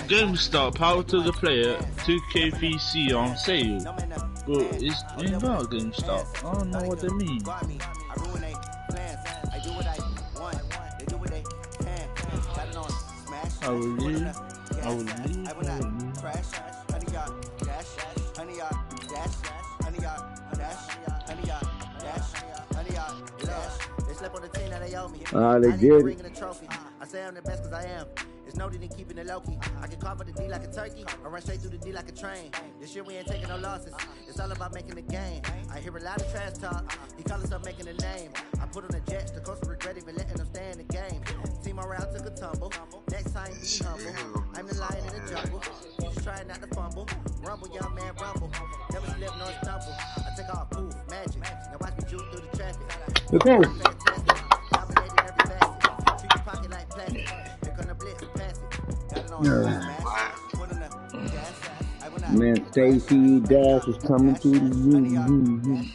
GameStop, power to the player, 2K PC on sale. Bro, it's about GameStop. I don't know what they mean. I will leave. They did it. I say I'm the best cause I am. It's no need in keeping it low key. I can carve up the D like a turkey, or run straight through the D like a train. This year we ain't taking no losses. It's all about making the game. I hear a lot of trash talk. He call himself making a name. I put on the Jets, the coach will regret even letting them stay in the game. Team around took a tumble. Next time be humble. I'm the lion in the jungle. You just try not to fumble. Rumble, young man, rumble. Never slip nor stumble. I take off, poof, magic. Now watch me juke through the traffic. Man, Stacy Dash is coming to the room.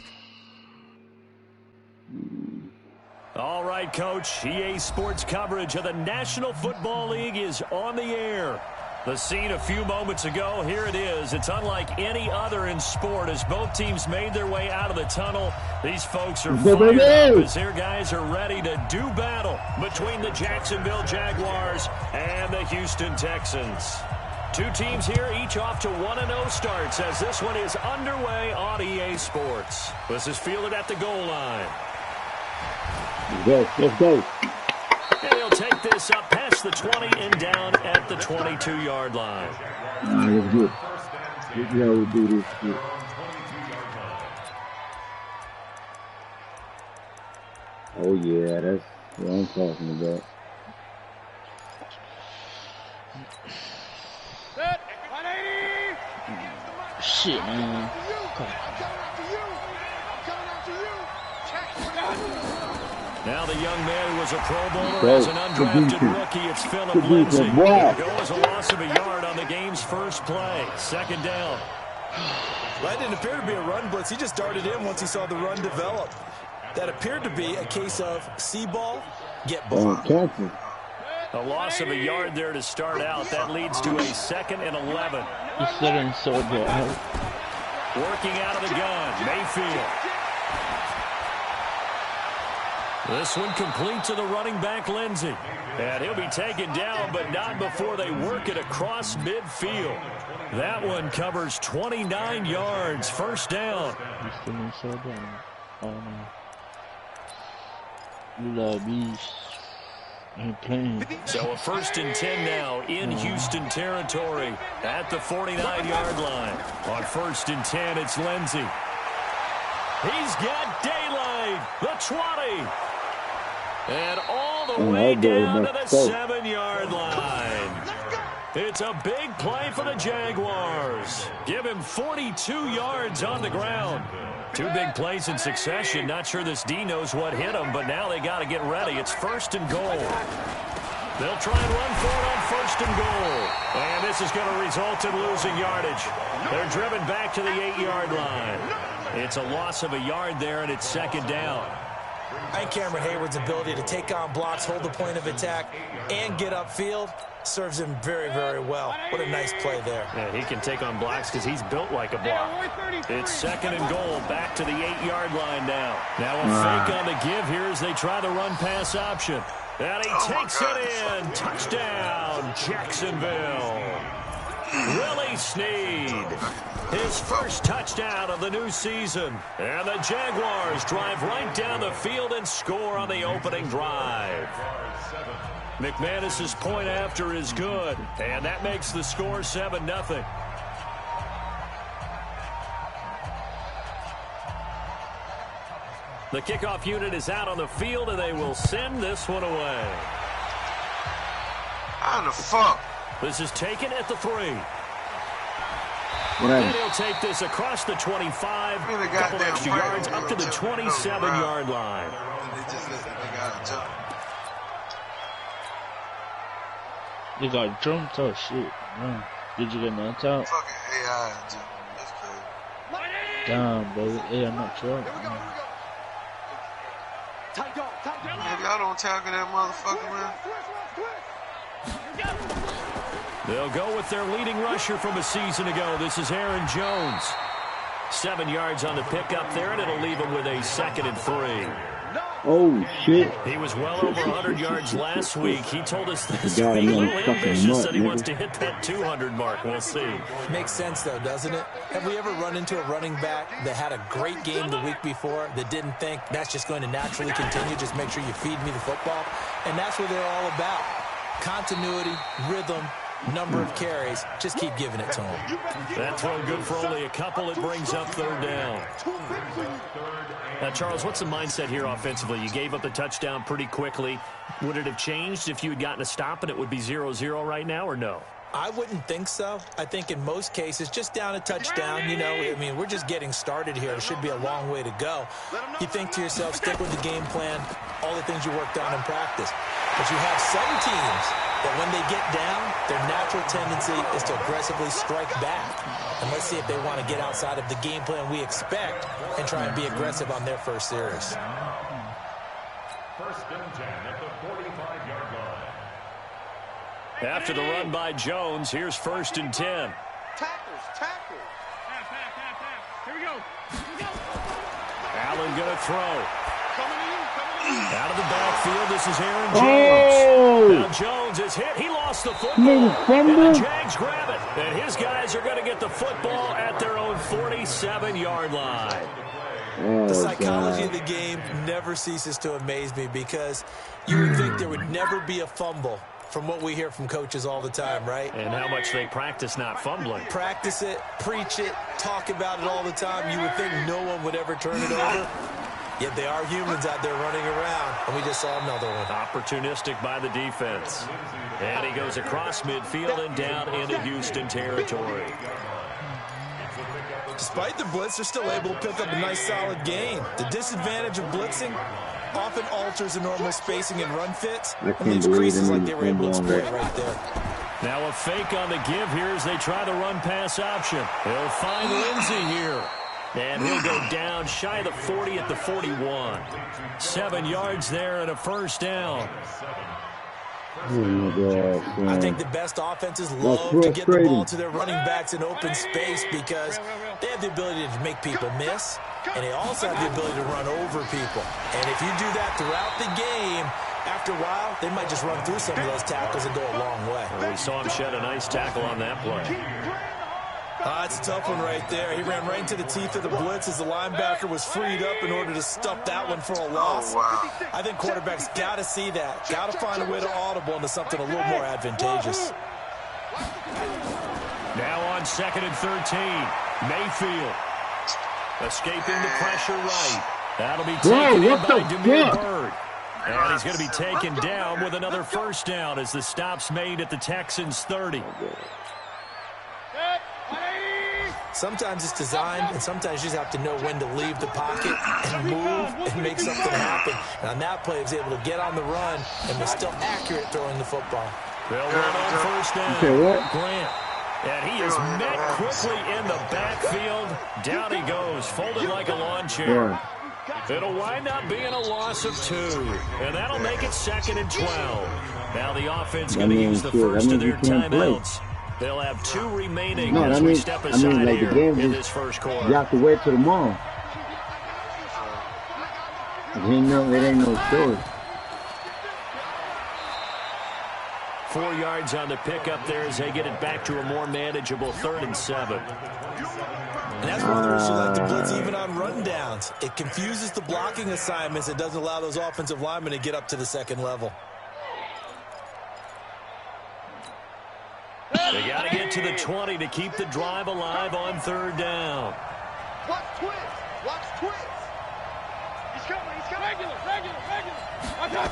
All right, Coach. EA Sports coverage of the National Football League is on the air. The scene a few moments ago, here it is. It's unlike any other in sport as both teams made their way out of the tunnel. These folks are fired up as their guys are ready to do battle between the Jacksonville Jaguars and the Houston Texans. Two teams here, each off to 1-0 starts as this one is underway on EA Sports. This is fielded at the goal line. Let's go. And he'll take this up past the 20 and down at the 22-yard line. That's good. Yeah, we'll do this. Good. Oh, yeah, that's what I'm talking about. Shit, man. Now the young man who was a Pro Bowler as an undrafted rookie. It's Philip Lindsay. There goes a loss of a yard on the game's first play. Second down. That didn't appear to be a run blitz. He just darted in once he saw the run develop. That appeared to be a case of see ball, get ball. A loss of a yard there to start out. That leads to a 2nd and 11. He's sitting so good. Working out of the gun, Mayfield. This one complete to the running back, Lindsay. And he'll be taken down, but not before they work it across midfield. That one covers 29 yards. First down. He's sitting so down. Oh, no. So a 1st and 10 now in Houston territory at the 49-yard line. On 1st and 10, it's Lindsay. He's got daylight. The 20. And all the way down to the 7-yard line. It's a big play for the Jaguars. Give him 42 yards on the ground. Two big plays in succession. Not sure this D knows what hit him, but now they got to get ready. It's 1st and goal. They'll try and run for it on 1st and goal. And this is going to result in losing yardage. They're driven back to the 8-yard line. It's a loss of a yard there, and it's 2nd down. I think Cameron Hayward's ability to take on blocks, hold the point of attack, and get upfield serves him very, very well. What a nice play there. Yeah, he can take on blocks because he's built like a block. It's 2nd and goal, back to the 8-yard line now. Now a fake on the give here as they try the run-pass option. And he takes it in. Touchdown, Jacksonville. Willie Snead, his first touchdown of the new season. And the Jaguars drive right down the field and score on the opening drive. McManus's point after is good, and that makes the score 7-0. The kickoff unit is out on the field, and they will send this one away. How the fuck? This is taken at the 3. And he'll take this across the 25, a couple extra yards up to the 27-yard line. You got jumped? Oh shit. Man. Did you get knocked out? Fucking AI, dude. That's crazy. Damn, bro. AI knocked you out. If y'all don't tackle that motherfucker, man. They'll go with their leading rusher from a season ago. This is Aaron Jones. 7 yards on the pickup there, and it'll leave him with a 2nd and 3. Oh, shit. He was well over 100 yards last week. He told us this week, got a him little fucking ambitious, that he nut, wants nigga. to hit that 200 mark. We'll see. Makes sense, though, doesn't it? Have we ever run into a running back that had a great game the week before that didn't think that's just going to naturally continue? Just make sure you feed me the football. And that's what they're all about. Continuity, rhythm, number of carries. Just keep giving it to him. That throw good for only a couple. It brings up 3rd down. Now, Charles, what's the mindset here offensively? You gave up the touchdown pretty quickly. Would it have changed if you had gotten a stop and it would be 0-0 right now, or no? I wouldn't think so. I think in most cases, just down a touchdown, you know, I mean, we're just getting started here. It should be a long way to go. You think to yourself, stick with the game plan, all the things you worked on in practice. But you have some teams that when they get down, their natural tendency is to aggressively strike back. And let's see if they want to get outside of the game plan we expect and try and be aggressive on their first series. 1st and 10 at the 45-yard line. After the run by Jones, here's 1st and 10. Tackles. Here we go. Allen going to throw. Out of the backfield, this is Aaron Oh! Jones. Now Jones is hit. He lost the football. Nigga, And the Jags grab it. And his guys are going to get the football at their own 47-yard line. Oh, The psychology God. of the game never ceases to amaze me because you would think there would never be a fumble from what we hear from coaches all the time, right? And how much they practice not fumbling. Practice it, preach it, talk about it all the time. You would think no one would ever turn it over. Yet they are humans out there running around, and we just saw another one. Opportunistic by the defense. And he goes across midfield and down into Houston territory. Despite the blitz, they're still able to pick up a nice solid gain. The disadvantage of blitzing often alters the normal spacing and run fits. I can't Leaves believe creases them like they were able to on exploit that. right there. Now a fake on the give here as they try the run-pass option. They'll find Lindsey here. And he'll go down shy of the 40 at the 41. 7 yards there and a 1st down. Oh, my God, I man. think the best offenses love to get the ball to their running backs in open space because they have the ability to make people miss, and they also have the ability to run over people. And if you do that throughout the game, after a while, they might just run through some of those tackles and go a long way. Well, we saw him shed a nice tackle on that play. It's a tough one right there. He ran right into the teeth of the blitz as the linebacker was freed up in order to stuff that one for a loss. Oh, wow. I think quarterbacks got to see that. Got to find a way to audible into something a little more advantageous. Now on 2nd and 13. Mayfield escaping the pressure right. That'll be taken in what by the Demir fuck? Bird. And he's going to be taken down with another 1st down as the stop's made at the Texans' 30. Sometimes it's designed, and sometimes you just have to know when to leave the pocket and move and make something happen. And on that play, he was able to get on the run and was still accurate throwing the football. They'll run on 1st down. Okay, what? Grant. And he is met quickly in the backfield. Down he goes, folded like a lawn chair. Yeah. It'll wind up being a loss of 2. And that'll make it 2nd and 12. Now the offense going to use the first of their timeouts. They'll have 2 remaining No, as that we means, step aside like the here game in is, this first quarter. you have to wait till tomorrow. It ain't no story. 4 yards on the pickup there as they get it back to a more manageable 3rd and 7. And that's one of the reasons you like to blitz even on rundowns. It confuses the blocking assignments. It doesn't allow those offensive linemen to get up to the 2nd level. They got to get to the 20 to keep the drive alive on 3rd down. Watch twist. He's coming. Regular. Watch out.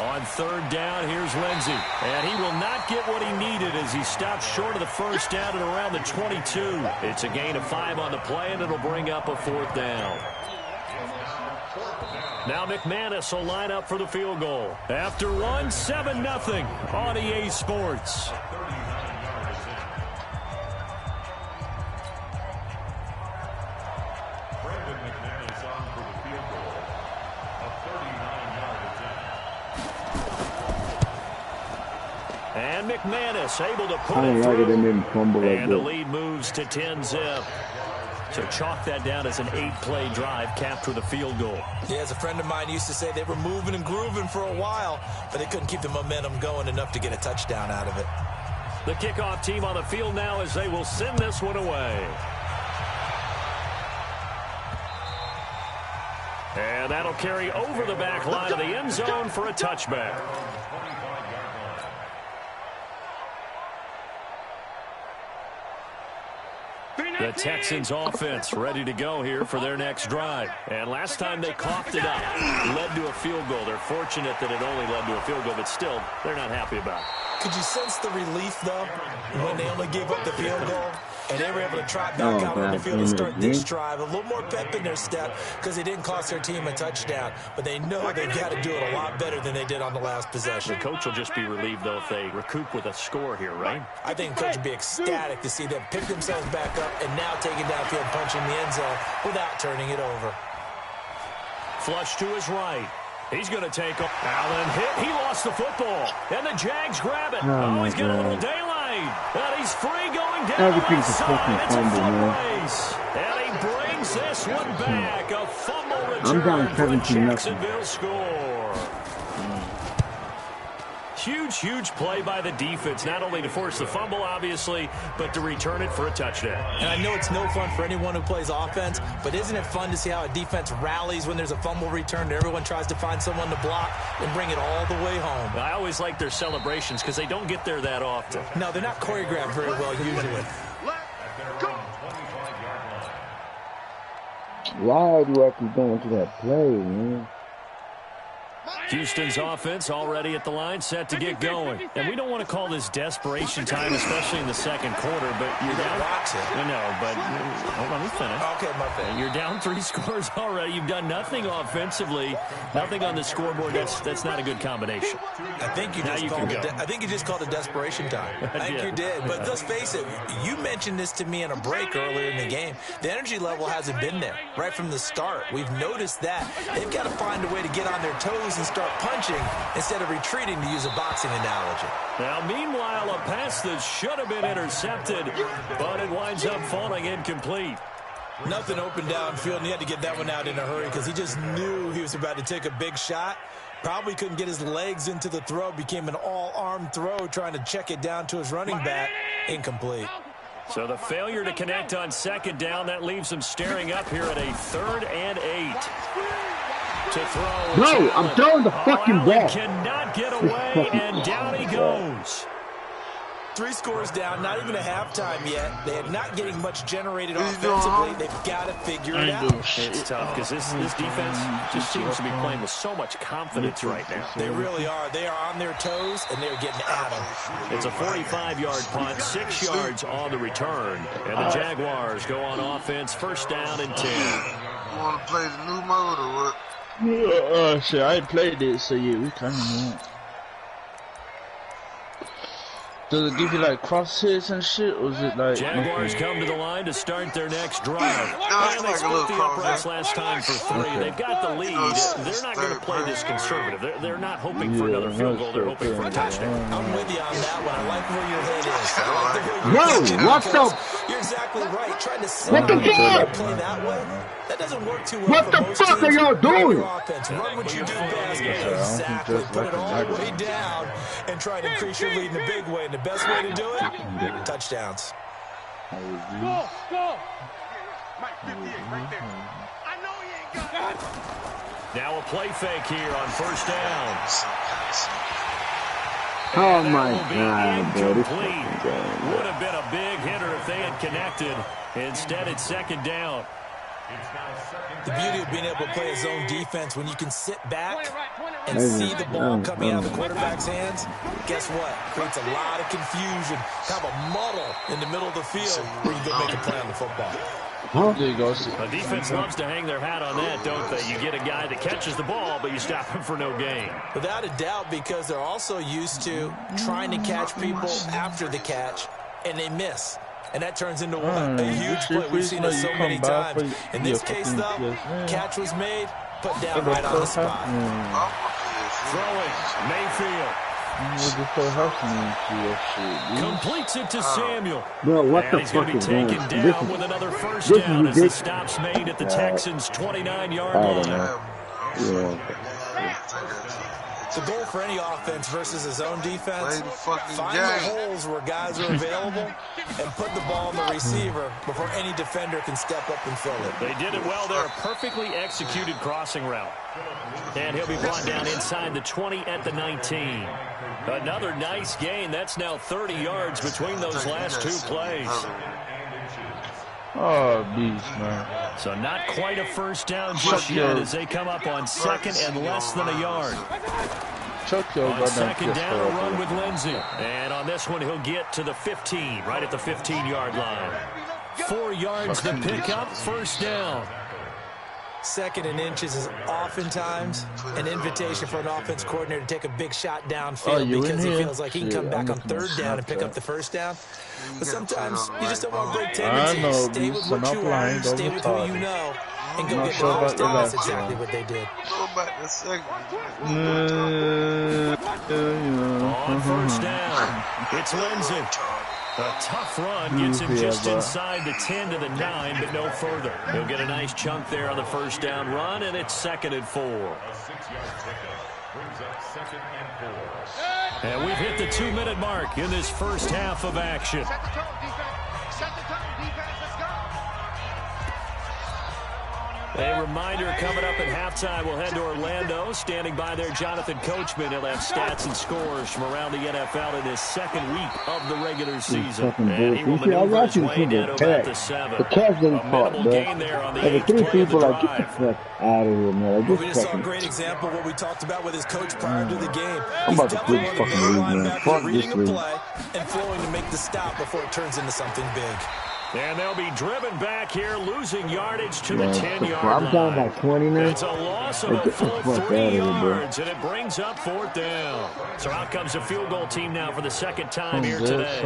On 3rd down, here's Lindsey. And he will not get what he needed as he stops short of the 1st down at around the 22. It's a gain of 5 on the play, and it'll bring up a 4th down. Now McManus will line up for the field goal. After one, 7-0 on EA Sports. And McManus able to put I don't it like it. They through. made him fumble like And the that. lead moves to 10-zip. So chalk that down as an 8-play drive capped with a field goal. Yeah, as a friend of mine used to say, they were moving and grooving for a while, but they couldn't keep the momentum going enough to get a touchdown out of it. The kickoff team on the field now as they will send this one away. And that'll carry over the back line of the end zone for a touchback. The Texans offense ready to go here for their next drive. And last time they coughed it up, led to a field goal. They're fortunate that it only led to a field goal, but still, they're not happy about it. Could you sense the relief, though, when they only gave up the field goal? And they were able to trot back out on the field and start this drive. A little more pep in their step because they didn't cost their team a touchdown. But they know they've got to do it a lot better than they did on the last possession. The coach will just be relieved, though, if they recoup with a score here, right? I think the coach would be ecstatic to see them pick themselves back up and now take it downfield, punching the end zone without turning it over. Flush to his right. He's going to take off. Allen hit. He lost the football. And the Jags grab it. Oh, he's got a little daylight. And he's free going down Everything's the a fucking side. It's a fumble, foot man. race. And he brings this one back. A fumble return. I'm down for the 17-0. Jacksonville score. Huge play by the defense, not only to force the fumble, obviously, but to return it for a touchdown. And I know it's no fun for anyone who plays offense, but isn't it fun to see how a defense rallies when there's a fumble return and everyone tries to find someone to block and bring it all the way home? I always like their celebrations because they don't get there that often. No, they're not choreographed very well usually. Why do I keep going to that play, man? Houston's offense already at the line, set to get going. And we don't want to call this desperation time, especially in the second quarter, but you're down. I know, but hold on, let me finish. Okay, my bad. You're down 3 scores already. You've done nothing offensively, nothing on the scoreboard. That's not a good combination. I think you just called it desperation time. I think you did. But let's face it, you mentioned this to me in a break earlier in the game. The energy level hasn't been there right from the start. We've noticed that. They've got to find a way to get on their toes and start punching instead of retreating, to use a boxing analogy. Now, meanwhile, a pass that should have been intercepted, but it winds up falling incomplete. Nothing open downfield, and he had to get that one out in a hurry because he just knew he was about to take a big shot. Probably couldn't get his legs into the throw. Became an all-arm throw, trying to check it down to his running back. Incomplete. So the failure to connect on second down, that leaves him staring up here at a 3rd and 8. To throw. No, I'm throwing the fucking ball. Cannot get away, and down he goes. 3 scores down, not even a halftime yet. They are not getting much generated offensively. They've got to figure it out. It's tough because this defense just seems to be playing with so much confidence right now. They really are. They are on their toes, and they're getting at them. It's a 45-yard punt, 6 yards on the return. And the Jaguars go on offense, 1st down and 10. You want to play the new mode or what? Shit, I ain't played it, so yeah, we kind of want. Does it give you like crosshairs and shit, or is it like... Jaguars come to the line to start their next drive. And they split the uprights last time for 3. They've got the lead. They're not going to play this conservative. They're not hoping for another field goal. They're hoping for a touchdown. I'm with you on that one. I like where your head is. I like the way you're thinking. What the... You're exactly right. Trying to set up and play that way, that doesn't work too well. What the fuck are y'all doing? Run what you do best. Exactly. Put it all the way down and try to increase your lead in a big way. And the best way to do it, touchdowns. Go! Mike 58 right there. I know he ain't got it. Now a play fake here on 1st down. Oh my God, bro. This fucking game. Would have been a big hitter if they had connected. Instead, it's 2nd down. The beauty of being able to play a zone defense when you can sit back and see the ball coming out of the quarterback's hands, guess what? Creates a lot of confusion. Have a muddle in the middle of the field where you can make a play on the football. There you go. The defense loves to hang their hat on that, don't they? You get a guy that catches the ball, but you stop him for no gain. Without a doubt, because they're also used to trying to catch people after the catch, and they miss. And that turns into a huge play. We've seen it so many times. In this case, though, catch was made, put down right on the spot. Throwing, Mayfield. Completes it to Samuel. Bro, what And the he's going fuck to be is going taken on? down with another first down as the stop's made at the Texans' 29-yard line. The goal for any offense versus his own defense, find the holes where guys are available and put the ball on the receiver before any defender can step up and fill it. They did it well there. A perfectly executed crossing route. And he'll be brought down inside the 20 at the 19. Another nice gain. That's now 30 yards between those last two plays. Oh, beast, man. So not quite a first down just yet as they come up on second and less than a yard. On second down, a run with Lindsey. And on this one, he'll get to the 15, right at the 15-yard line. 4 yards to pick up, first down. Second and inches is oftentimes an invitation for an offense coordinator to take a big shot downfield because he feels like he can come back on third down and pick up the first down. But sometimes you just don't want to break tendencies. Stay with what you learn, stay with who you know, and go get the first down. That's exactly what they did. On first down, it's Lindsey. A tough run gets him just inside the 10 to the 9, but no further. He'll get a nice chunk there on the first down run, and it's 2nd and 4. And we've hit the 2-minute mark in this first half of action. Set the tone, defense. Set the tone, defense. Let's go. A reminder coming up at halftime, we'll head to Orlando. Standing by there, Jonathan Coachman. He'll have stats and scores from around the NFL in his second week of the regular season. And he will maneuver his way down to about the 7. The catch didn't caught, bro. Gain there on the Like 8th the 3 play of the people like, get the drive. fuck out of here, man. We just saw a great example of what we talked about with his coach prior to the game. I'm about to quit this fucking league, man. Fuck reading this a league. play and flowing to make the stop before it turns into something big. And they'll be driven back here, losing yardage to the 10-yard line. I'm talking about 20 now. It's a loss of a full 3 yards, and it brings up 4th down. So out comes a field goal team now for the second time here today.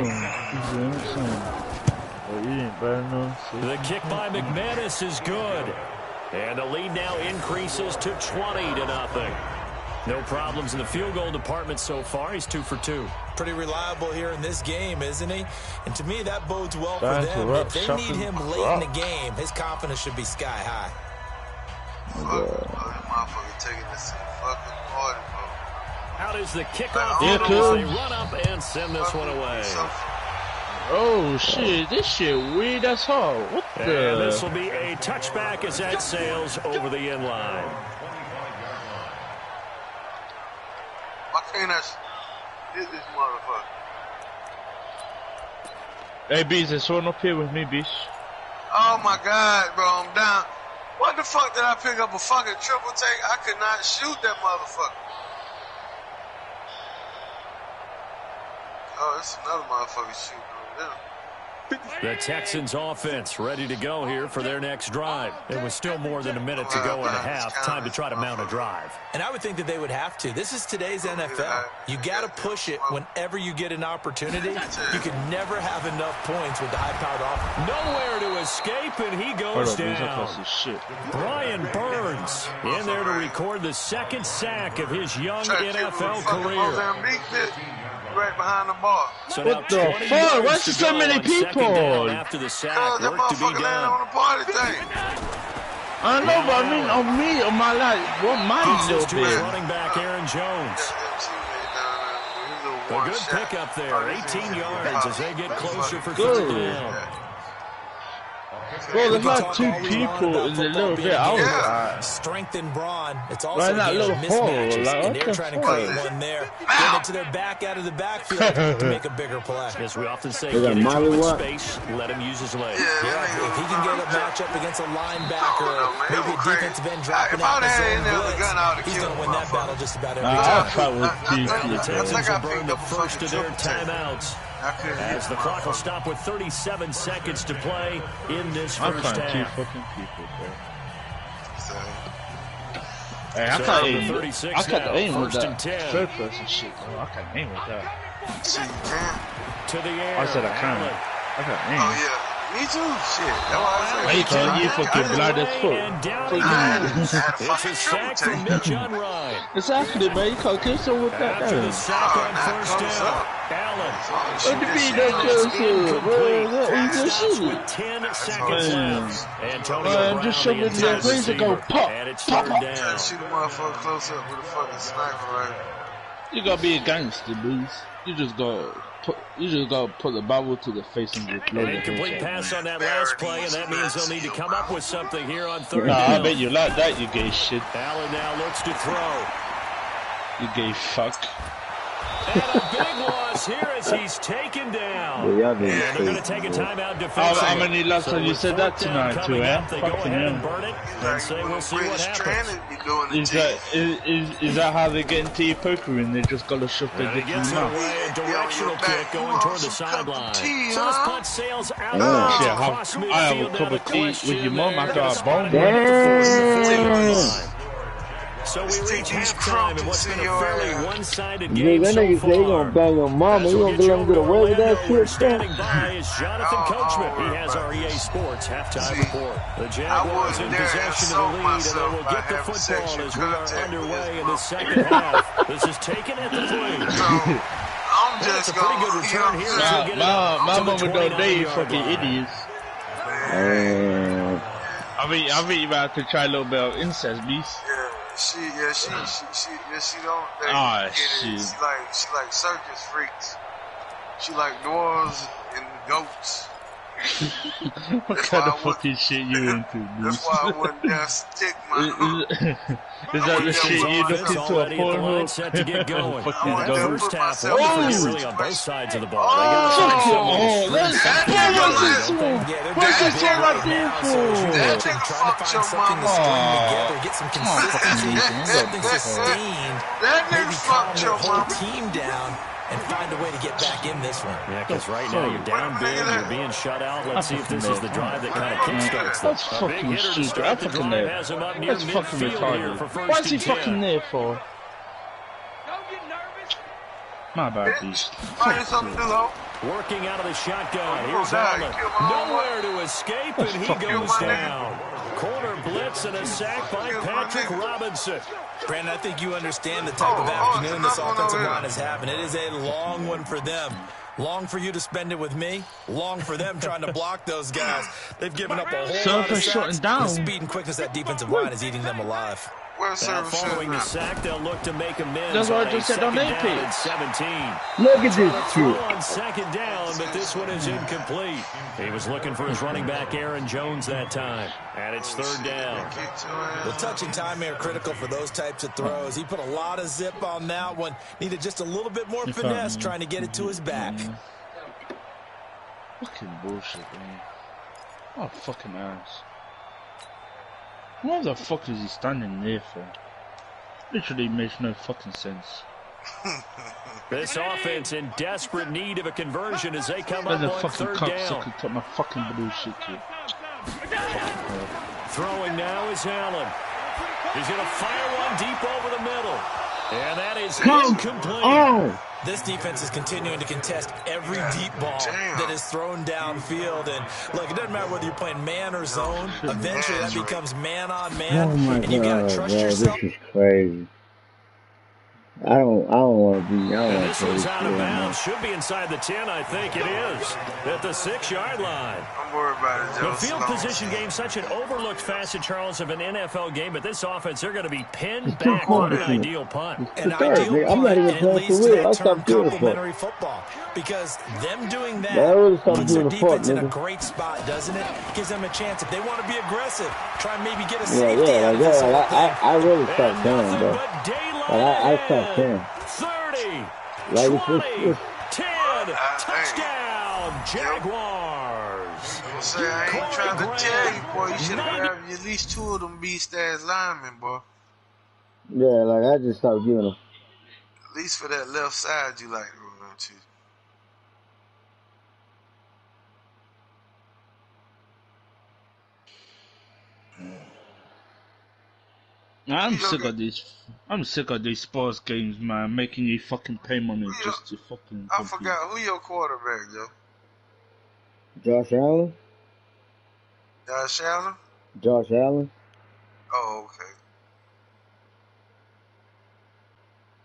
The kick by McManus is good. And the lead now increases to 20-0. No problems in the field goal department so far. He's 2 for 2. Pretty reliable here in this game, isn't he? And to me, that bodes well for them. If they need him late in the game, his confidence should be sky high. Out is the kickoff as they run up and send this one away. Oh, shit. This shit weird as hell. What the? And this will be a touchback as that sails over the end line. Why can't I hit this motherfucker? Hey, Bees, there's someone up here with me, Bees. Oh my God, bro, I'm down. What the fuck did I pick up a fucking triple take? I could not shoot that motherfucker. Oh, it's another motherfucker shooting over there. The Texans offense ready to go here for their next drive. It was still more than a minute to go in the half. Time to try to mount a drive. And I would think that they would have to. This is today's NFL. You got to push it whenever you get an opportunity. You can never have enough points with the high-powered offense. Nowhere to escape, and he goes down. Brian Burns in there to record the second sack of his young NFL career. Right behind the ball. So what the fuck? Why is so many people? After the sack, that motherfucker landed on the party thing. I know, but I mean on me, on my life. What mine little bit? Running back Aaron Jones. A good pickup there, 18 yards as they get closer for third down. Bro, there's like 2 people in the little bit. I was like, strength and brawn. It's also right, that little hole. mismatches, Like, and they're trying to create one there. Get it to their back out of the backfield to make a bigger play. As we often say, get into him in space, let him use his legs. Yeah, if he can get a matchup against a linebacker or maybe a defensive end dropping out the zone blitz, he's going to win that battle just about every time. The Texans will burn the first of their timeouts as the clock will stop with 37 seconds to play in this first half. Hey, I can't aim with that. Third person shit, bro. I can't aim with that. To the air. I said I can't. I can't aim. Oh, yeah. Me too. Shit. That's why I said. Hey, Carl, you fucking blind as And fuck. down he goes. It's a sack triple from Mitch on Ryan. Exactly, man. You can't kill someone with that. After the sack on first down, Allen. What do you mean that close? What is Stops shit? with 10 seconds left. Antonio Man, Brown, just shove the it in their intended face and go receiver. pop, And it's pop, third pop. Trying to down. shoot a motherfucker close up with a fucking sniper, right? You gotta be a gangster, boys. You just gotta put the bottle to the face and just blow An the incomplete head. pass on that last play, and that means they'll need to come up with something here on third Nah, I down. bet you like that, you gay shit. Allen now looks to throw. You gay fuck. And a big loss here as he's taken down. Yeah, y'all didn't And they're going to say take a it. timeout defensively. How many last time you said that tonight, too, eh? They go Fucking ahead and hell. burn it and say we'll see what happens. Is that how they get into your poker and they just gotta shove their And he dick in gets it your mouth? away, a directional kick going toward the sideline. So this punt sails out Oh, shit, across midfield. I have a cup of tea with your mum after I boned Damn. So we reach halftime in what's been a fairly one-sided Yeah, game that so nigga say he far. gonna bang your mama. As You we'll gonna get let him get to away with that Orlando, where shit, standing man? by is Jonathan Coachman. He has our EA Sports halftime report. The Jaguars in possession of the lead, and they will get the football as we are underway in the second half. This is taken at the 3. I'm That's just a pretty good gonna, return here. My mama don't date you fucking idiots. I mean, you about to try a little bit of incest, beast. She don't. Ah, She shit. like circus freaks. She like dwarves and goats. What kind of fucking shit you into, That's beast? why I wouldn't dare stick my. Is that the shit you looked into a porno? Set to get going. Fucking That goat. first half, Oh! really on both sides of the ball. They got Let's what's this shit right there That for? nigga Trying to fucked find your something to mama. string together, get some consistency, something sustained, That nigga maybe calm fucked their your whole mama. team down and find a way to get back in this one. Yeah, because right now you're down big, you're being shut out. Let's see if this is the drive that kind of kickstarts them. That's A big fucking hitter to stupid. start That's the fucking drive there. has him up near That's fucking midfield here for retarded. first Why is he and 10. fucking there for? Don't get nervous. My bad, beast. Find something to do, ho. Working out of the shotgun. Oh, Here's God, Allen. kill my own Nowhere to escape, and he fucking goes my down. Corner blitz and a sack by Patrick Robinson. Brandon, I think you understand the type of afternoon this offensive line is having. It is a long one for them. Long for you to spend it with me. Long for them trying to block those guys. They've given up a whole So lot for of shutting sacks. down. The speed and quickness of that defensive line is eating them alive. Where's service Following the now? sack, they'll look to make amends. That's what on I a just said on second AP. down and 17. Look at Throw this shit. on second down, but this one is incomplete. He was looking for his running back, Aaron Jones, that time. And it's third down. The touch and time are critical for those types of throws. He put a lot of zip on that one. Needed just a little bit more finesse trying to get it to his back. Fucking bullshit, man. Oh, fucking ass. What the fuck is he standing there for? Literally makes no fucking sense. This offense in desperate need of a conversion as they come Let up the on fucking third down. cocksucker talk my fucking bullshit to. Throwing now is Allen. He's going to fire one deep over the middle. And that is incomplete. Oh! This defense is continuing to contest every deep ball that is thrown downfield. And look, it doesn't matter whether you're playing man or zone. Eventually, that becomes man on man. Oh my and you got god, to bro, trust this yourself. is crazy. I don't want to be. I don't And want this to play one's this out of shit, man. bounds. Should be inside the 10, I think it is. At the 6-yard line. I'm worried about it, Joe. The field Slow. position game, such an overlooked facet, Charles, of an NFL game. But this offense, they're going to be pinned It's too back on an hard. ideal punt. An It's third, ideal nigga. I'm punt, not even and it playing leads for to real. that I term stopped doing the fuck. complementary football. Because them doing that Yeah, I really stopped puts their doing the fuck, defense in a nigga. great spot, doesn't it? Gives them a chance. If they want to be aggressive, try and maybe get a Yeah, safety yeah, out like of this that. whole thing. I really And stopped playing, nothing bro. but daylight Like, I stopped ahead. playing. 30, Like, 20, 10, hey. touchdown, Jaguars. Say, I ain't trying to tell you, boy. You should have grabbed at least 2 of them beast-ass linemen, boy. Yeah, like, I just stopped giving them. At least for that left side you like, don't you? I'm sick of these. I'm sick of these sports games, man. Making you fucking pay money just to fucking. I compete. forgot who your quarterback, Joe. Josh Allen? Josh Allen? Josh Allen? Oh, okay.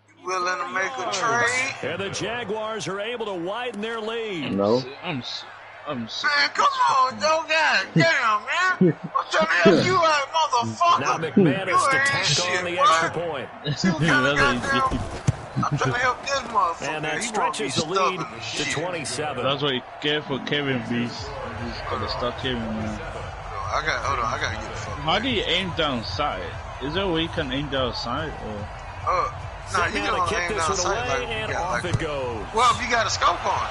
You willing to make a trade? And the Jaguars are able to widen their lead. No. I'm Man, come on, don't goddamn, man. I'm trying to help you out, motherfucker. Now McManus to tack on the extra point. I'm trying to help this motherfucker. And that stretches the lead to 27. That's why you care for Kevin Beast. He's gonna start Kevin, man. Hold on, I gotta get the fuck. How do you aim down side? Is there a way you can aim down side or? Nah, you don't kick aim this down one sight away, like and you got, off like, it goes. well, if you got a scope on.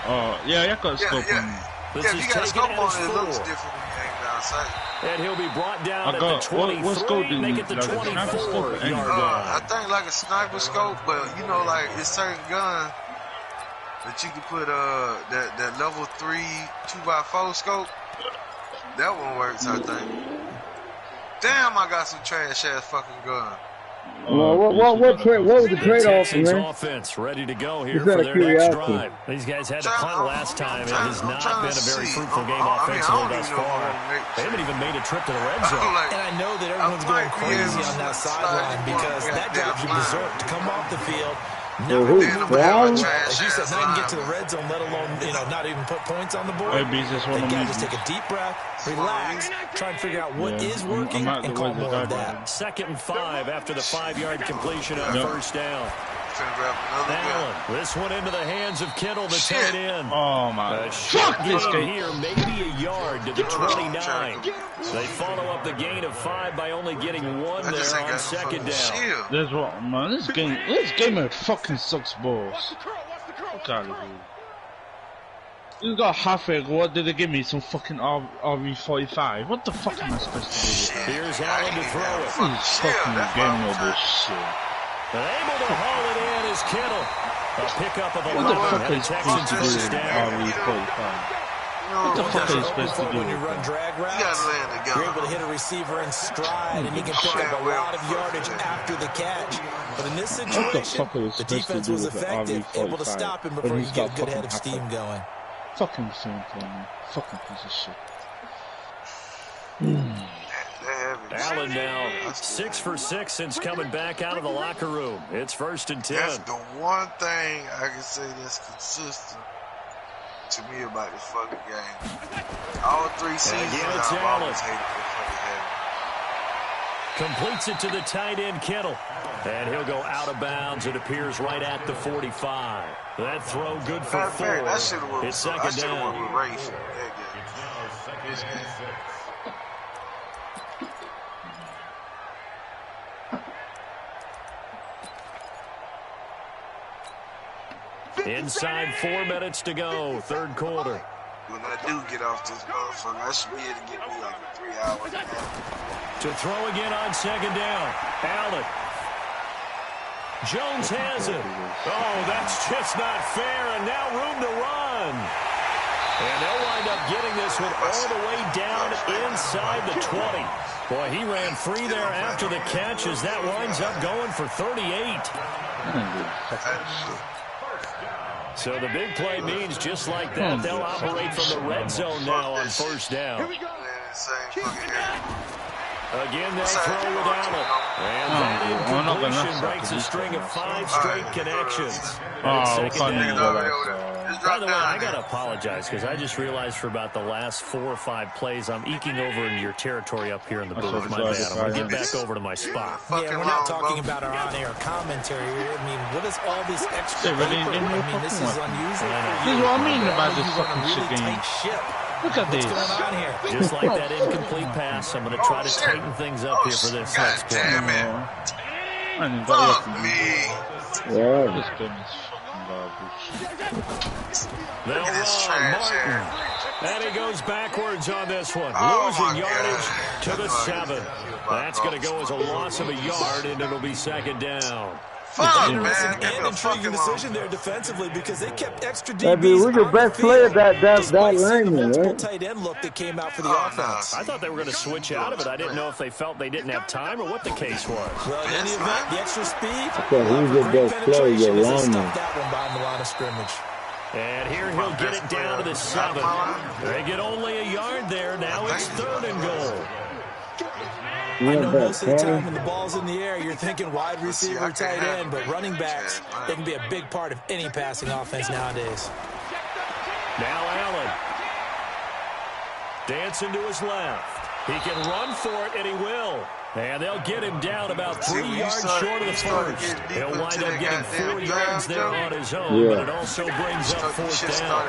Oh, yeah, I got a scope on. If you got a scope on, it looks different when you aim down sight. And he'll be brought down at the 23, make it the 24-yard line. I think like a sniper scope, but you know, like it's certain gun that you can put that level 3 2x4 scope. That one works, I think. Damn, I got some trash ass fucking gun. What was the trade-off, man? Offense ready to go here for their next drive. These guys had to punt last time. It has not been a very fruitful game offensively thus far. They haven't even made a trip to the red zone. And I know that everyone's going crazy on that sideline because that drives you berserk to come off the field. As you said, not even get to the red zone, let alone, not even put points on the board. They gotta just take a deep breath, relax, try and figure out what is working, and call more of that. 2nd and 5 after the 5-yard completion on first down. Allen, this one into the hands of Kittle, the tight end. Oh my! Fuck this game here, maybe a yard to the 29. They follow up the gain of 5 by only getting 1 there on 2nd down. That's what, man. This game fucking sucks balls. Fuck out of here. You got halfway. What did they give me? Some fucking RV45. What the fuck am I supposed to do with that? Here's Allen to throw it. This fucking game over shit. Able to haul it in is Kittle. A pickup of 11. What the fuck And is Texans supposed to do with down. RV45? What the fuck are you supposed to do when you run drag routes? You're able to hit a receiver in stride, and you can pick up a lot of yardage after the catch. But in this situation, the defense was effective, able to stop him before you get a good head of steam going. Fucking same thing, man. Fucking piece of shit. Allen now 6 for 6 since coming back out of the locker room. It's 1st and 10. That's the one thing I can say that's consistent to me about this fucking game. All 3 seasons I've always hated this fucking game. Completes it to the tight end Kittle. And he'll go out of bounds. It appears right at the 45. That throw good for 4. It's 2nd down. Inside 4 minutes to go, 3rd quarter. When I do get off this motherfucker, I should be able to get me like a 3 hour nap. To throw again on 2nd down. Allen. Jones has it. Oh, that's just not fair, and now room to run. And they'll wind up getting this one all the way down inside the 20. Boy, he ran free there after the catch as that winds up going for 38. So the big play means just like that, they'll operate from the red zone now on 1st down. Again, they'll throw with Allen. And that incompletion breaks a string of 5 straight connections. By the way, I got to apologize because I just realized for about the last 4 or 5 plays, I'm eking over into your territory up here in the booth. My bad. I'm going to get back over to my spot. Yeah, we're not talking about our on-air commentary. I mean, what is all this extra paper? I mean, this is unusual. This is what I mean about this fucking shit game. Look at this. What's going on here? Just like that incomplete pass, I'm going to try to tighten things up here for this next play. Damn it. Fuck me. Yeah, this game is fucking garbage. They'll run Martin. And he goes backwards on this one. Losing yardage to the 7. That's going to go as a loss of a yard, and it'll be 2nd down. Interesting and intriguing decision there defensively because they kept extra DBs. That'd be your best player that lineman, right? Tight end look that came out for the offense. I thought they were going to switch out of it. I didn't know if they felt they didn't have time or what the case was. Well, in any event, the extra speed. Who's your best player, your lineman? That one by the line of scrimmage. And here he'll get it down to the 7. They get only a yard there. Now it's 3rd and goal. I know most of the time when the ball's in the air, you're thinking wide receiver, tight end, but running backs, they can be a big part of any passing offense nowadays. Now Allen. Dancing to his left. He can run for it, and he will. And they'll get him down about 3 yards short of the first. He'll wind up getting 4 yards there on his own, but it also brings up 4th down.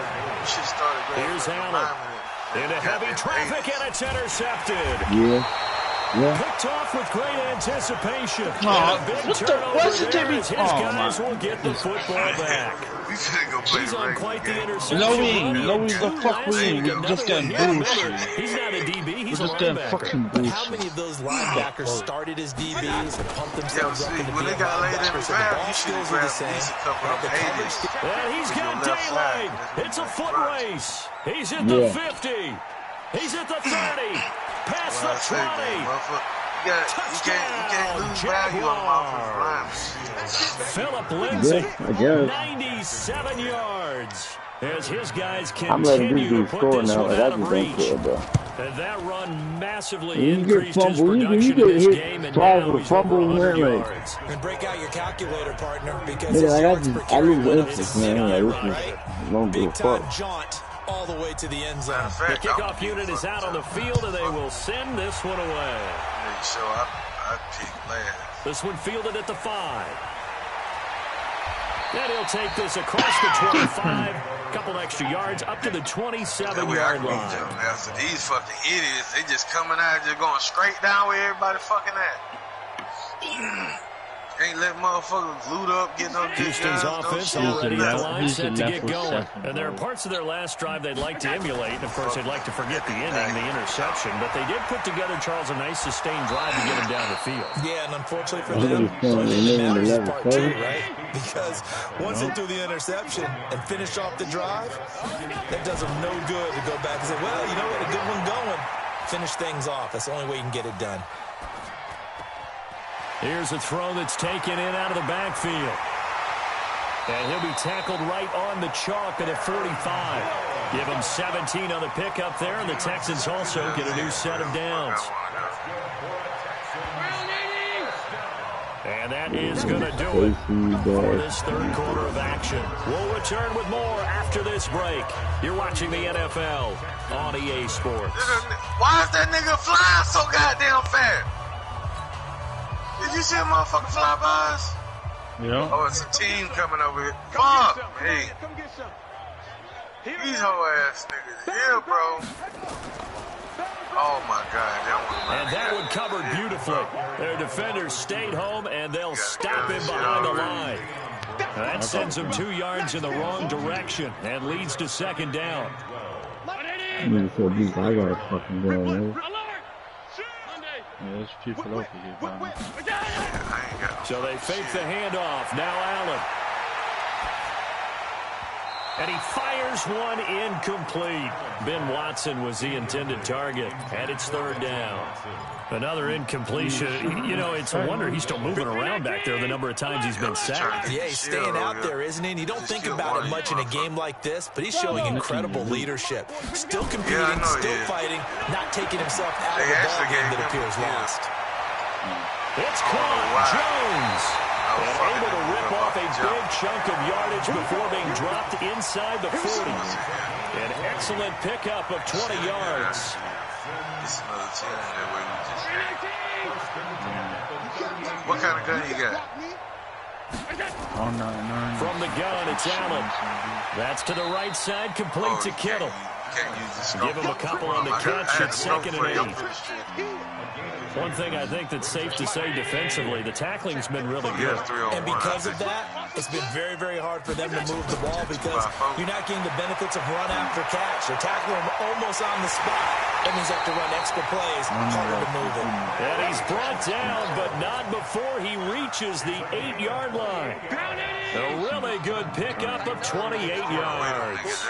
Here's Allen. Into heavy traffic, and it's intercepted. Picked off with great anticipation. And a big turnover there as his guys will get the football back. He's on quite the interception. No, the fuck we just getting bullshit. He's not a DB, he's We're a just getting linebacker. fucking bullshit. How many of those linebackers started as DBs and pumped themselves up into when they being got laid in the linebackers? The draft, ball you should skills have are the grabbed at same. least a couple but of the coverage 80s. And he's got left side. daylight. It's a foot race. He's at the 50. He's at the 30. Past the 20. You can't lose value on my offensive Philip Lindsay, guess. 97 yards. As his guys I'm letting continue these to dudes put score this now. one Like, I out just of don't reach. care, bro. And that run massively You get increased his fumble, you production get in this hit game, and twice now with a he's over fumble and 100 run rate. yards. And break out your calculator, partner, because Yeah, his like, yards per I carry lose went up interest, to man. Like, this right? is don't give a Big time fuck. jaunt all the way to the end zone. The kickoff unit is out on the field, and they will send this one away. So I picked last. This one fielded at the 5. Then he'll take this across the 25, couple extra yards, up to the 27-yard line. So these fucking idiots, they just coming out, just going straight down where everybody fucking at. Ain't letting motherfuckers loot up, get no good Houston's guns, offense no already shit. at the line, set to get going. second, And there are parts of their last drive they'd like to emulate. And, of course, they'd like to forget the inning, the interception. But they did put together, Charles, a nice sustained drive to get him down the field. Yeah, and unfortunately for Well, them, he's what playing matters is 11, part 2, right? Because once they threw the interception and finished off the drive, that does them no good to go back and say, well, you know, we had a good one going. Finish things off. That's the only way you can get it done. Here's a throw that's taken in out of the backfield. And he'll be tackled right on the chalk at the 45. Give him 17 on the pickup there, and the Texans also get a new set of downs. And that is going to do it for this third quarter of action. We'll return with more after this break. You're watching the NFL on EA Sports. Why is that nigga flying so goddamn fast? Did you see a motherfucker fly by us? Yeah. Oh, it's a team coming over here. Come on. Hey. These whole ass niggas here, bro. Oh, my God. And that one covered beautifully. Their defenders stayed home, and they'll stop him behind the line. That sends him 2 yards in the wrong direction and leads to second down. I gotta fucking go, man. Yeah, there's people over here, man. So they fake the handoff. Now Allen. And he fires one incomplete. Ben Watson was the intended target, and it's third down. Another incompletion. You know, it's a wonder he's still moving around back there the number of times he's been sacked. Yeah, he's staying out there, isn't he? And you don't think about it much in a game like this, but he's showing incredible leadership. Still competing, still fighting, not taking himself out of the ball game that appears lost. It's caught. Jones. And able to rip off a big chunk of yardage before being dropped inside the 40. An excellent pickup of 20 yards. This is another team that way we just... What kind of gun you got? Oh, no. From the gun, it's Allen. That's to the right side, complete to Kittle. Give him a couple on the catch at 2nd and 8. One thing I think that's safe to say defensively, the tackling's been really good. And because of that, it's been very, very hard for them to move the ball because you're not getting the benefits of run after catch. They're tackling him almost on the spot. That means they have to run extra plays, harder to move it. And he's brought down, but not before he reaches the 8-yard line. A really good pickup of 28 yards.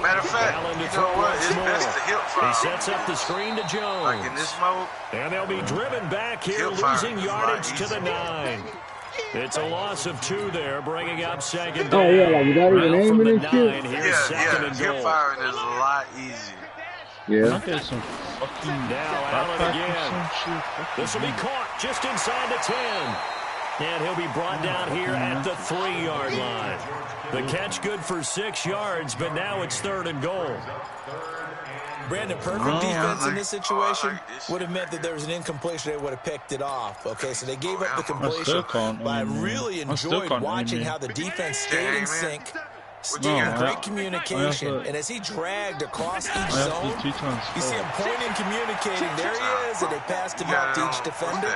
Matter of fact, you know what? It's best to hip fire. He sets up the screen to Jones. Like in this mode. And they'll be driven back here, losing yardage to the 9. It's a loss of 2 there, bringing up second down. Oh, yeah, like, you got even aiming and shit? Here's second and goal. Hip firing is a lot easier. Yeah. Okay, some fucking Now Allen again. This will be caught just inside the 10. And he'll be brought down here at the 3-yard line. The catch good for 6 yards, but now it's 3rd and goal. Brandon, perfect defense in this situation would have meant that there was an incompletion. They would have picked it off. Okay, so they gave up the completion. But I really enjoyed watching how the defense stayed in sync. Great communication. And as he dragged across each zone, you see him pointing, communicating. There he is, and they passed him out to each defender.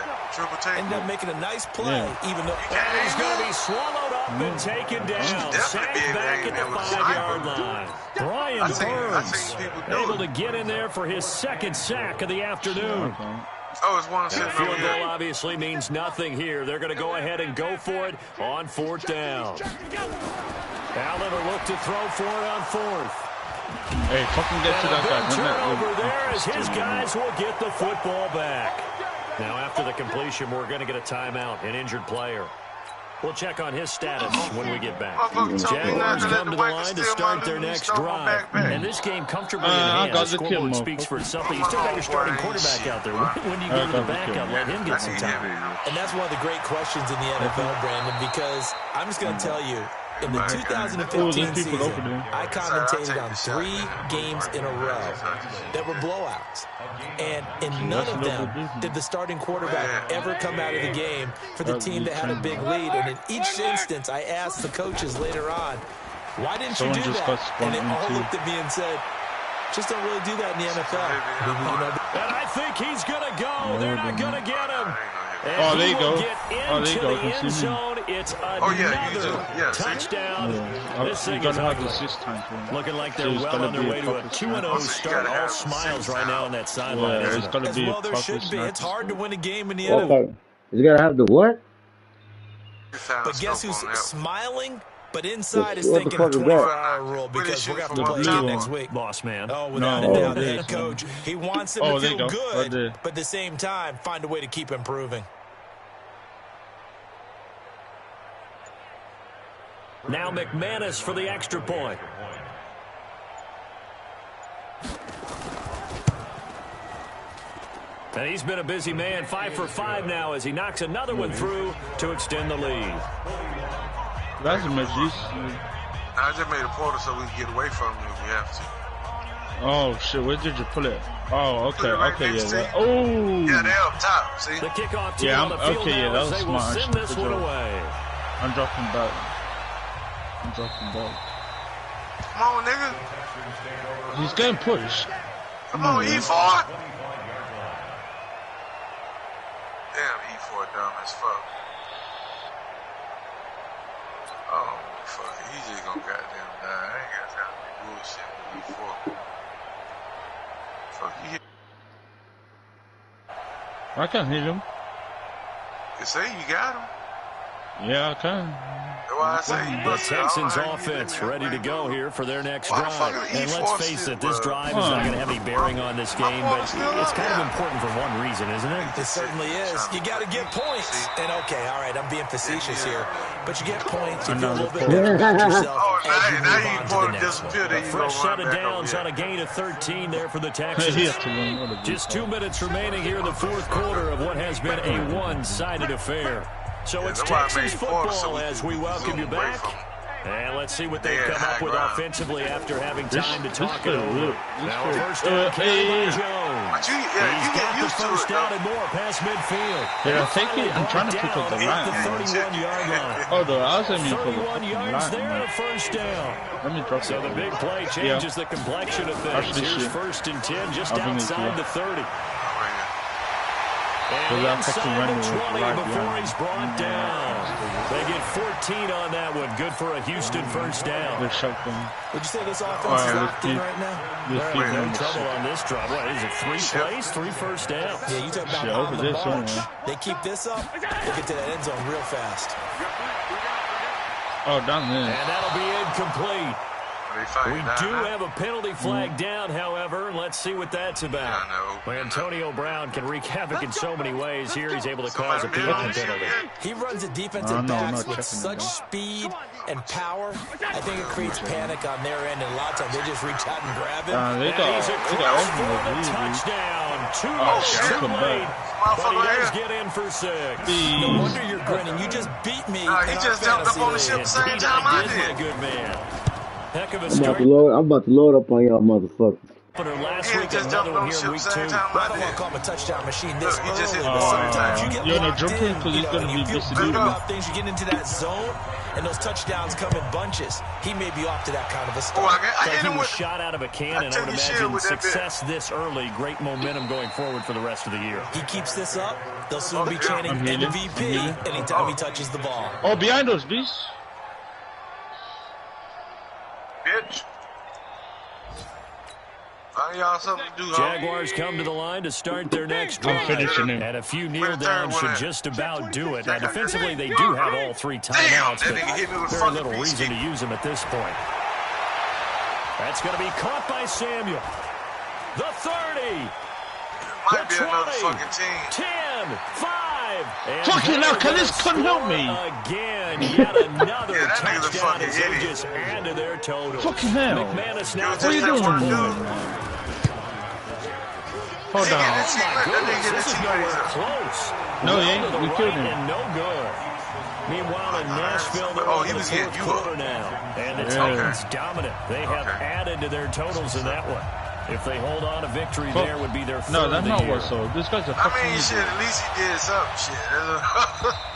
Ended up making a nice play, even though he's going to be swallowed up and taken down. Sacked back at the 5-yard line. Brian Burns able to get in there for his 2nd sack of the afternoon. Oh, it's 1 The field goal obviously means nothing here. They're going to go ahead and go for it on 4th down. Allen will look to throw for it on 4th. Hey, fucking get to that guy. Turnover there as his guys will get the football back. Now after the completion, we're going to get a timeout, an injured player. We'll check on his status when we get back. Jaguars come to the line to start their next drive. And this game comfortably in hand. The scoreboard speaks for itself. But you still got your starting quarterback out there. When do you go to the backup, let him get some time? And that's one of the great questions in the NFL, Brandon, because I'm just going to tell you, in the 2015 season, I commentated on 3 games in a row that were blowouts. And in none of them did the starting quarterback ever come out of the game for the team that had a big lead. And in each instance, I asked the coaches later on, why didn't you do that? And they all looked at me and said, just don't really do that in the NFL. And I think he's going to go. They're not going to get him. Oh, there you go. Oh, there you go. End zone. It's another touchdown. This thing is looking like they're well on their way to a 2-0 start. All smiles right now on that sideline. It's going to be well, there should be. It's hard to win a game in the NFL. You got to have the what? But guess who's smiling? But inside is thinking 24-hour rule because we're going to have to play again next week. Boss man. Oh, without a doubt, the head coach. He wants him to feel good, but at the same time, find a way to keep improving. Now McManus for the extra point. And he's been a busy man, 5 for 5 now as he knocks another one through to extend the lead. That's a mess. I just made a portal so we can get away from him if we have to. Oh shit, where did you pull it? Oh, okay, yeah. Oh! Yeah, they're up top, see? The kickoff team on the field that was they smart. will send this one away. I'm dropping back. Come on, nigga. He's getting pushed. Come on, E4. Damn, E4 dumb as fuck. Oh, fuck it. He's just gonna goddamn die. I ain't got time to do bullshit with E4. Fuck, you I can't hit him. You say you got him? Yeah, I can. The Texans offense ready to go here for their next drive. And let's face it, this drive is not going to have any bearing on this game, but it's kind of important for one reason, isn't it? It certainly is. You got to get points. And okay, all right, I'm being facetious here, but you get points. You feel a little bit better about yourself as you move on to the next one. Fresh set of downs on a gain of 13 there for the Texans. Just 2 minutes remaining here in the 4th quarter of what has been a one-sided affair. So it's Texans football as we welcome you back. And let's see what they've come up with offensively after having time to talk it over. Now first down, Jones. He's got the first down and more past midfield. Yeah, I think I'm trying to pick up the line. At the 31-yard line. Oh, no, I was aiming for the 31 yards there and a first down. Let me drop so the big play changes the complexion of things. Here's first and 10 just outside the 30. And inside the 20 before he's brought down. They get 14 on that one. Good for a Houston first down. Would you say this offense is locked in right now? They're having no trouble on this drive. What is it, 3 plays, 3 first downs? Yeah, you talk about on the march. They keep this up, they get to that end zone real fast. Oh, down there. And that'll be incomplete. We do have a penalty flag down, however. Let's see what that's about. Well, Antonio Brown can wreak havoc in so many ways. Here he's able to cause a penalty. He runs the defensive backs with such speed and power. I think it creates panic on their end, and a lot of times they just reach out and grab him. He's across for the touchdown. Too late. But he does get in for 6. No wonder you're grinning. You just beat me. He just jumped up on the ship the same time I did. Good man. Heck of a I'm start. about to load up on y'all motherfuckers. Last week, another one here in week 2. I don't want to call him a touchdown machine this early. Sometimes you get locked in, and you feel good about things. You get into that zone, and those touchdowns come in bunches. He may be off to that kind of a start. He was shot out of a cannon. I would imagine success this early. Great momentum going forward for the rest of the year. He keeps this up, they'll soon be chanting MVP anytime he touches the ball. Oh, behind us, beast. Bitch. Y'all something to do, Jaguars come to the line to start their next drive. And a few kneel downs should just about do it. Now, defensively, they do have all 3 timeouts, but very little reason to use them at this point. That's going to be caught by Samuel. The 30. Might be another fucking team. 10, 5. Fucking hell, can this cunt help me? Again, yet another touchdown as they just add to their total. Fucking hell. McManus now. What are you doing, man? Hold on. Oh my goodness, this is nowhere close. No, he ain't. We killed him. And no good. Meanwhile, in Nashville, they're in the fourth quarter now. And the Titans dominant. They have added to their totals in that one. If they hold on a victory, there would be their third. No, that's not what so. This guy's a fucking shit, at least he did some shit.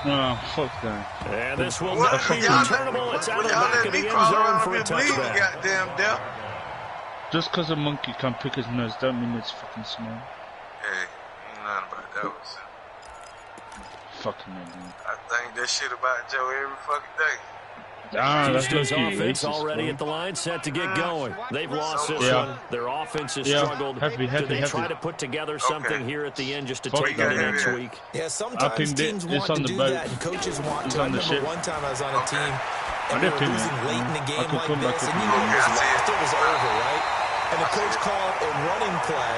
No, fuck that. And this will not be returnable. It's out of the back of the end zone for a touchback. Goddamn death. Just because a monkey can pick his nose, don't mean it's fucking small. Hey, ain't nothing about that. Was fucking man. I think that shit about Joe every fucking day. Houston's offense already at the line, set to get going. They've lost this one. Their offense has struggled. Heavy. They try to put together something here at the end just to take into next week? Yeah, sometimes teams want to do that, and coaches want to. I remember one time I was on a team, and we were losing late in the game like this, and you knew it was lost. It was over, right? And the coach called a running play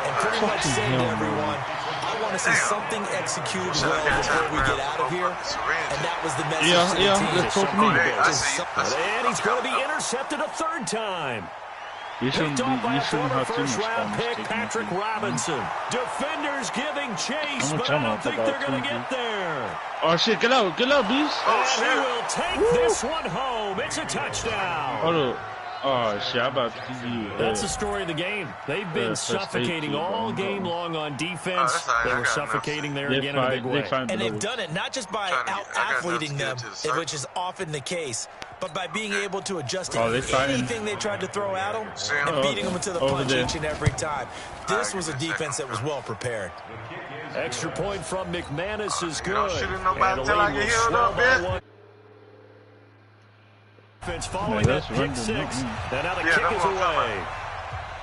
and pretty much said to everyone, I want to see something executed well before we get out of here. And that was the message to the team. That's what me. And he's going to be intercepted a 3rd time. Picked off by a former first-round pick, Patrick Robinson. Defenders giving chase, but I don't think they're going to get there. Oh, shit, get out, beast. And he will take this one home. It's a touchdown. Hold up. Oh, shit, I'm about to give you... That's the story of the game. They've been suffocating all game long on defense. They were suffocating there again in a big way. And they've done it not just by out-athleting them, which is often the case, but by being able to adjust to anything they tried to throw at them and beating them into the punch each and every time. This was a defense that was well prepared. Extra point from McManus is good. And the lead will swell by 1. Following that pick 6, and now the kick is away.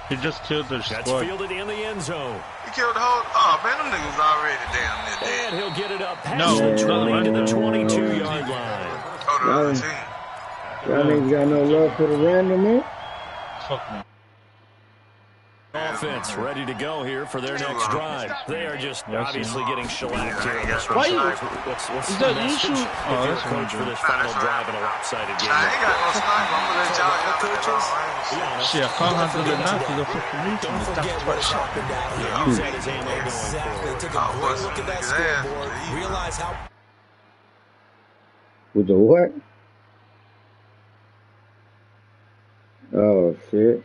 He just killed their squad. That's fielded in the end zone. He killed the whole... Oh, man, them niggas already down there dead. And he'll get it up past the 20 to the 22-yard line. Y'all niggas got no love for the random, man? Fuck me. Offense ready to go here for their next drive. They are just obviously getting shellacked here on this one. What's the message of your coach for this final drive in a lopsided game? I ain't got no sniper. I'm going to let y'all have coaches. Shit, I can't handle it now because I'm fucking meeting. Don't forget what's happened out here. Use that as ammo going forward. Take a great look at that scoreboard. Realize how... With the what? Oh, shit.